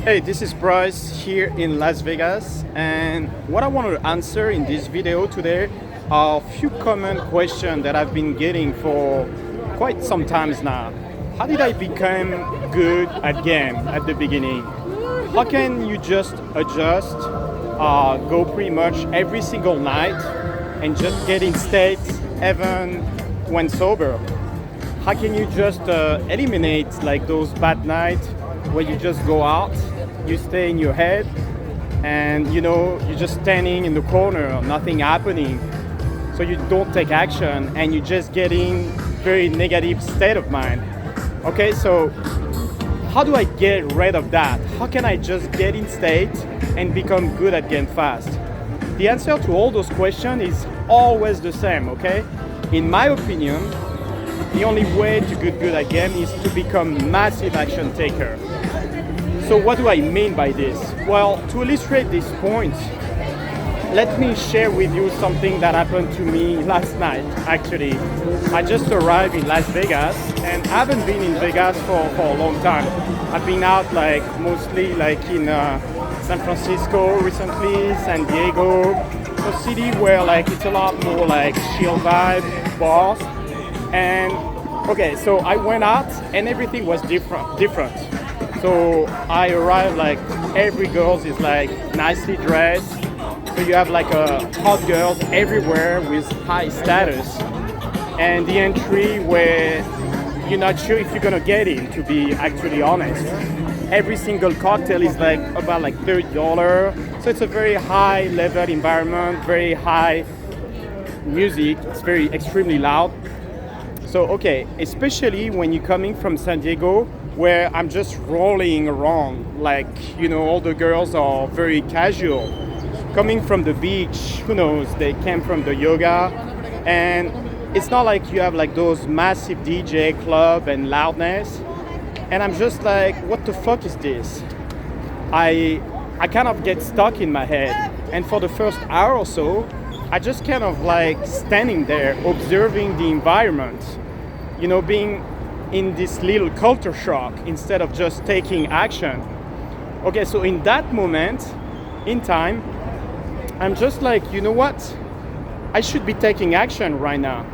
Hey, this is Brice here in Las Vegas, and what I want to answer in this video today are a few common questions that I've been getting for quite some times now. How did I become good at game at the beginning? How can you just adjust, go pretty much every single night and just get in state even when sober? How can you just eliminate like those bad nights where you just go out, you stay in your head, and you're just standing in the corner, nothing happening, so you don't take action and you just get in very negative state of mind. Okay, so how do I get rid of that? How can I just get in state and become good at game fast? The answer to all those questions is always the same, okay? In my opinion, the only way to get good at game is to become massive action taker. So what do I mean by this? Well, to illustrate this point, let me share with you something that happened to me last night, actually. I just arrived in Las Vegas and I haven't been in Vegas for a long time. I've been out mostly in San Francisco recently, San Diego, a city where it's a lot more chill vibe, bars. And okay, so I went out and everything was different. So I arrived every girl is nicely dressed. So you have hot girls everywhere with high status. And the entry where you're not sure if you're gonna get in, to be actually honest. Every single cocktail is about $30. So it's a very high level environment, very high music. It's very extremely loud. So okay, especially when you're coming from San Diego, where I'm just rolling around, all the girls are very casual. Coming from the beach, who knows, they came from the yoga, and it's not like you have those massive DJ club and loudness. And I'm just what the fuck is this? I kind of get stuck in my head, and for the first hour or so, I just kind of standing there observing the environment, being in this little culture shock instead of just taking action. Okay, so in that moment in time, I'm just you know what? I should be taking action right now.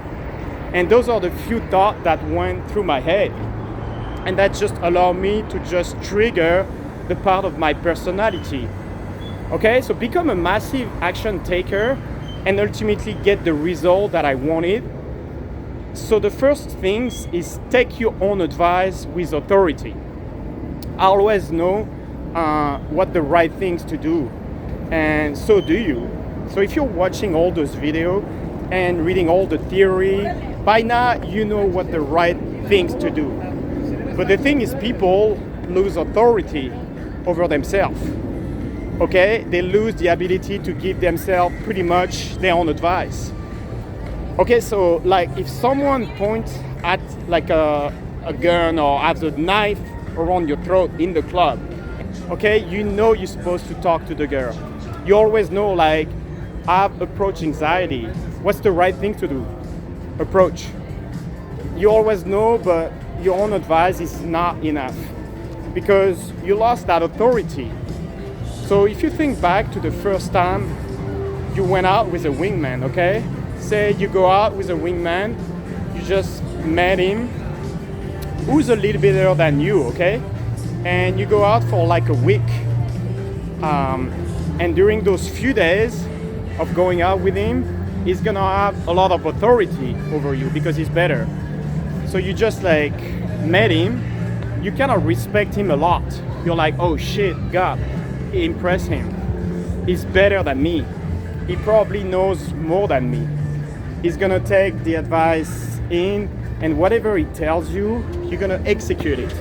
And those are the few thoughts that went through my head. And that just allowed me to just trigger the part of my personality. Okay, so become a massive action taker and ultimately get the result that I wanted. So the first thing is take your own advice with authority. I always know what the right things to do, and so do you. So if you're watching all those videos and reading all the theory, by now you know what the right things to do. But the thing is, people lose authority over themselves. Okay, they lose the ability to give themselves pretty much their own advice. Okay, so if someone points at a gun or has a knife around your throat in the club, okay, you're supposed to talk to the girl. You always know I have approach anxiety. What's the right thing to do? Approach. You always know, but your own advice is not enough because you lost that authority. So if you think back to the first time you went out with a wingman, okay? Say you go out with a wingman, you just met him, who's a little bit better than you, okay? And you go out for a week. And during those few days of going out with him, he's gonna have a lot of authority over you because he's better. So you just met him, you kind of respect him a lot. You're oh shit, God, impress him. He's better than me. He probably knows more than me. He's gonna take the advice in, and whatever he tells you, you're gonna execute it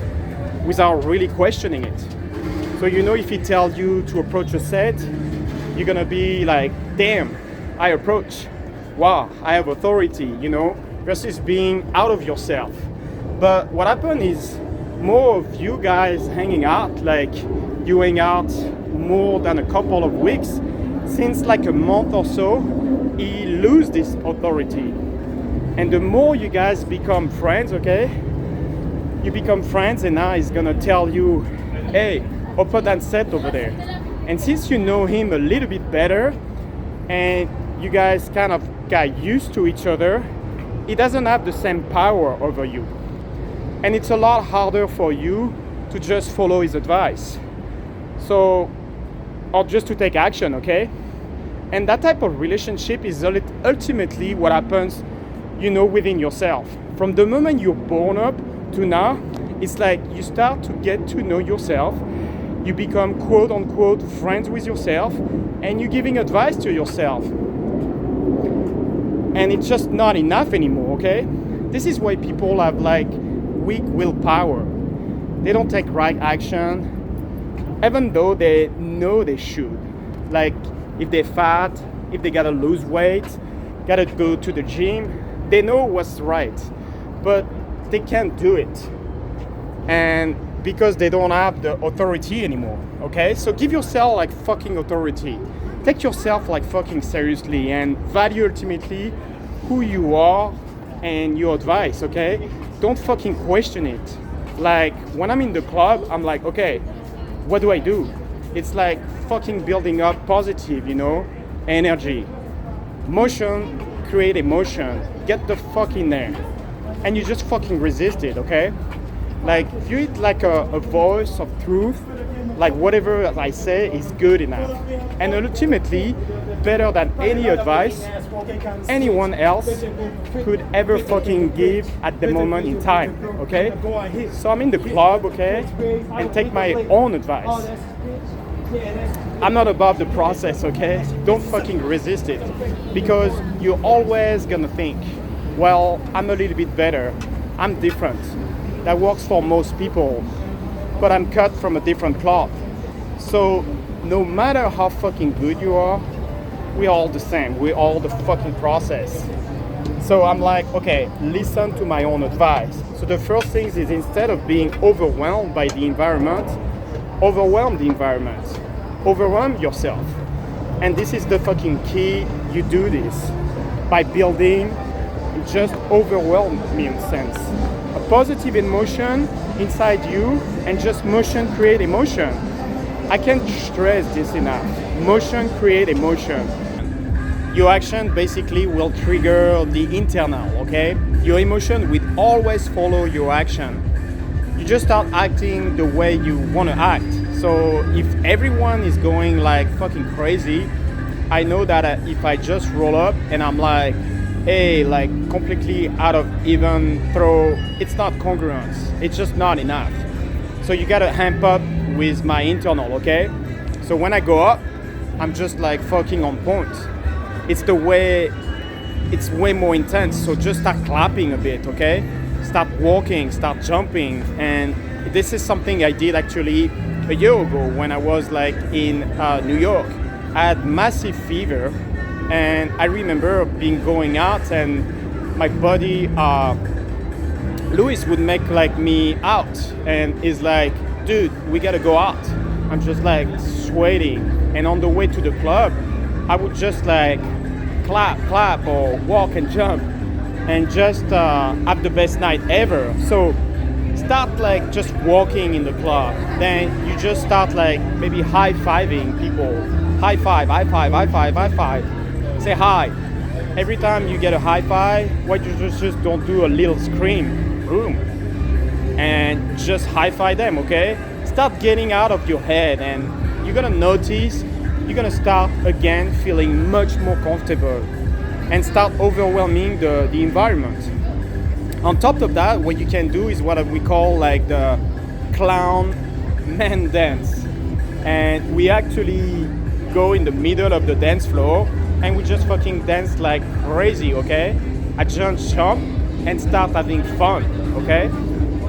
without really questioning it. So if he tells you to approach a set, you're gonna be damn, I approach. Wow, I have authority, versus being out of yourself. But what happened is more of you guys hanging out, you hang out more than a couple of weeks, since a month or so, he lose this authority. And the more you guys become friends, okay, you become friends, and now he's gonna tell you, hey, opposite set over there. And since you know him a little bit better and you guys kind of got used to each other, he doesn't have the same power over you. And it's a lot harder for you to just follow his advice. So, or just to take action, okay? And that type of relationship is ultimately what happens, within yourself. From the moment you're born up to now, it's like you start to get to know yourself. You become quote unquote friends with yourself and you're giving advice to yourself. And it's just not enough anymore, okay? This is why people have like weak willpower. They don't take right action, even though they know they should. Like if they're fat, if they gotta lose weight, gotta go to the gym, they know what's right, but they can't do it. And because they don't have the authority anymore, okay? So give yourself like fucking authority. Take yourself like fucking seriously and value ultimately who you are and your advice, okay? Don't fucking question it. Like when I'm in the club, I'm like, okay, what do I do? It's like fucking building up positive, energy. Motion, create emotion. Get the fuck in there. And you just fucking resist it, okay? Like view it like a voice of truth, like whatever I say is good enough. And ultimately, better than any advice anyone else could ever fucking give at the moment in time, okay? So I'm in the club, okay, and take my own advice. I'm not above the process, okay? Don't fucking resist it, because you're always gonna think, well, I'm a little bit better, I'm different. That works for most people, but I'm cut from a different cloth. So no matter how fucking good you are, we're all the same. We're all the fucking process. So I'm like, okay, listen to my own advice. So the first thing is instead of being overwhelmed by the environment, overwhelm the environment. Overwhelm yourself. And this is the fucking key. You do this by building just overwhelming sense. A positive emotion inside you, and just motion create emotion. I can't stress this enough. Motion create emotion. Your action basically will trigger the internal, okay? Your emotion will always follow your action. You just start acting the way you want to act. So if everyone is going like fucking crazy, I know that if I just roll up and I'm like, hey, like completely out of even throw, it's not congruence. It's just not enough. So you gotta amp up with my internal, okay? So when I go up, I'm just like fucking on point. It's way more intense. So just start clapping a bit, okay? Start walking, start jumping. And this is something I did actually a year ago when I was like in New York. I had massive fever. And I remember going out and my buddy, Louis would make like me out and is like, dude, we gotta go out. I'm just like sweating. And on the way to the club, I would just like clap or walk and jump and just have the best night ever. So start like just walking in the club. Then you just start like maybe high-fiving people. High five, high five, high five, high five. Say hi. Every time you get a high five, why you just don't do a little scream, boom, and just high five them, okay? Start getting out of your head, and you're gonna notice, you're gonna start again feeling much more comfortable and start overwhelming the environment. On top of that, what you can do is what we call like the clown man dance. And we actually go in the middle of the dance floor and we just fucking dance like crazy, okay? I just jump and start having fun, okay?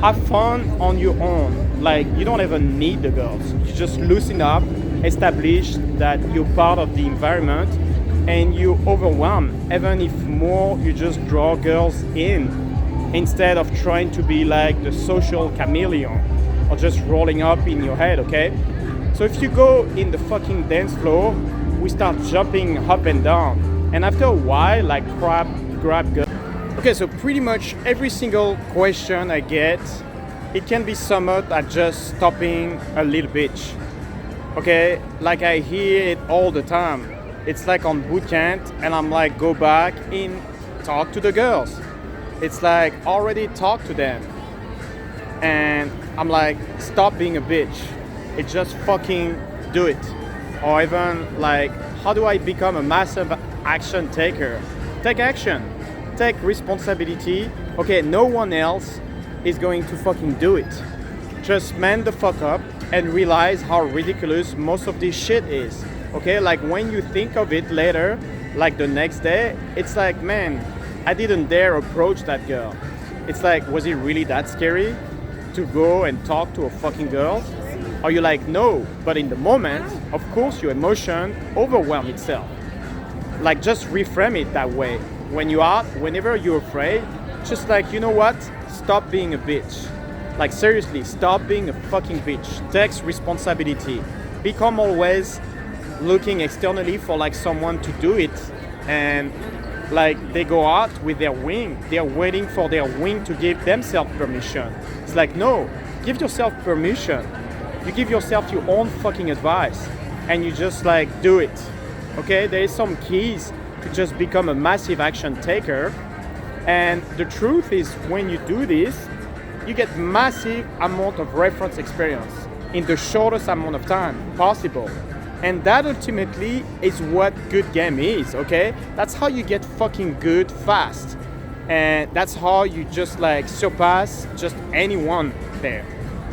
Have fun on your own. Like, you don't even need the girls. You just loosen up, establish that you're part of the environment, and you overwhelm. Even if more, you just draw girls in instead of trying to be like the social chameleon or just rolling up in your head, okay? So if you go in the fucking dance floor, we start jumping up and down. And after a while, like grab girls. Okay, so pretty much every single question I get it can be summed up at just stopping a little bitch. Okay, like I hear it all the time. It's like on bootcamp, and I'm like, go back in, talk to the girls. It's like already talk to them, and I'm like, stop being a bitch. It just fucking do it. Or even like, how do I become a massive action taker? Take action, take responsibility. Okay, no one else is going to fucking do it. Just man the fuck up and realize how ridiculous most of this shit is. Okay, like when you think of it later, like the next day, it's like, man, I didn't dare approach that girl. It's like, was it really that scary to go and talk to a fucking girl? Are you like, no, but in the moment, of course your emotion overwhelm itself. Like just reframe it that way. When you are, whenever you're afraid, just like, you know what? Stop being a bitch. Like seriously, stop being a fucking bitch. Take responsibility. Become always looking externally for like someone to do it, and like they go out with their wing. They're waiting for their wing to give themselves permission. It's like, no, give yourself permission. You give yourself your own fucking advice, and you just like do it. Okay, there is some keys to just become a massive action taker. And the truth is, when you do this, you get massive amount of reference experience in the shortest amount of time possible. And that ultimately is what good game is, okay? That's how you get fucking good fast. And that's how you just like surpass just anyone there.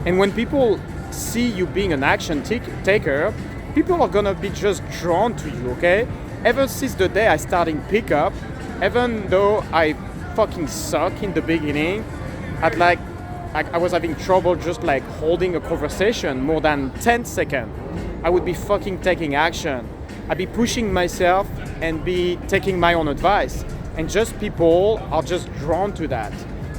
And when people see you being an action taker, people are gonna be just drawn to you, okay? Ever since the day I started pickup, even though I fucking suck in the beginning, I was having trouble just like holding a conversation more than 10 seconds. I would be fucking taking action. I'd be pushing myself and be taking my own advice. And just people are just drawn to that.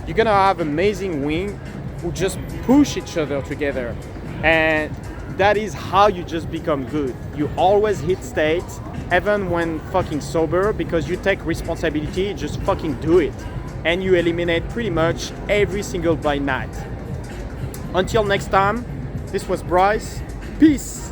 You're gonna have amazing wing who just push each other together. And that is how you just become good. You always hit states, even when fucking sober, because you take responsibility, you just fucking do it. And you eliminate pretty much every single blind night. Until next time, this was Brice. Peace.